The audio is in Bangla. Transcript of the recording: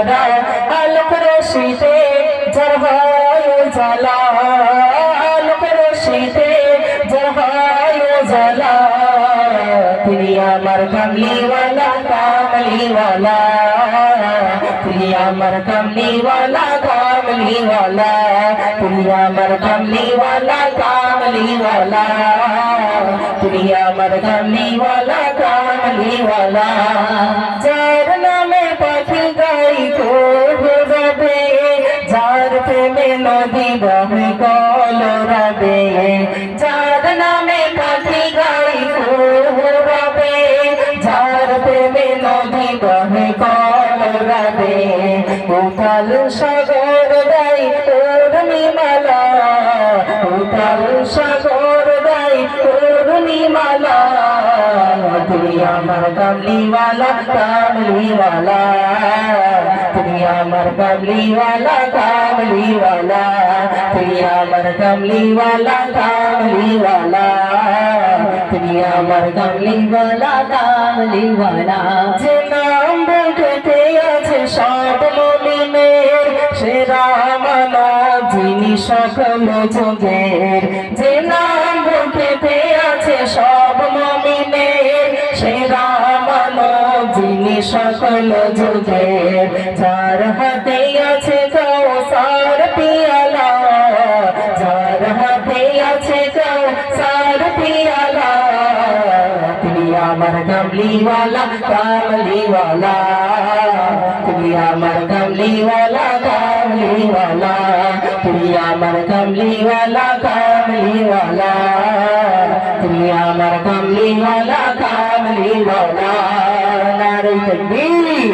তারা আলোক রশিতে যার হয় জ্বালা আলোক রশিতে যার হয় জ্বালা তিনি আমার কামলিওয়ালা কামলিওয়ালা তিনি আমার কামলিওয়ালা কামলিওয়ালা তিনি আমার কামলিওয়ালা কামলিওয়ালা তিনি আমার কামলিওয়ালা কামলিওয়ালা যার নামে পাখি গাই করবে যার প্রেমে নদী বহে কলরবে যার নামে পাখি গাই করবে যার প্রেমে নদী বহে কলরবে উতাল সাগর দাই পূর্ণিমালা উতাল সাগর দাই পূর্ণিমালা তুমি আমার কামলিওয়ালা কামলিওয়ালা তুমি আমার কামলিওয়ালা কামলিওয়ালা তুমি আমার কামলিওয়ালা কামলিওয়ালা তুমি আমার কামলিওয়ালা কামলিওয়ালা যে নাম বুকেতে আছে সব মুমিনের সেরা মানব যিনি সকল যুগের যে নাম বুকেতে আছে সব মুমিনের সেরা মানব যিনি সকল যুগের যার হাতে আছে কাউসার পিয়ালা যার হাতে আছে কাউসার পিয়ালা তুমি আমার কামলিওয়ালা কামলিওয়ালা তুমি আমার কামলিওয়ালা কামলিওয়ালা তুমি আমার কামলিওয়ালা কামলিওয়ালা তুমি আমার কামলিওয়ালা কামলিওয়ালা নারে তাকবীর।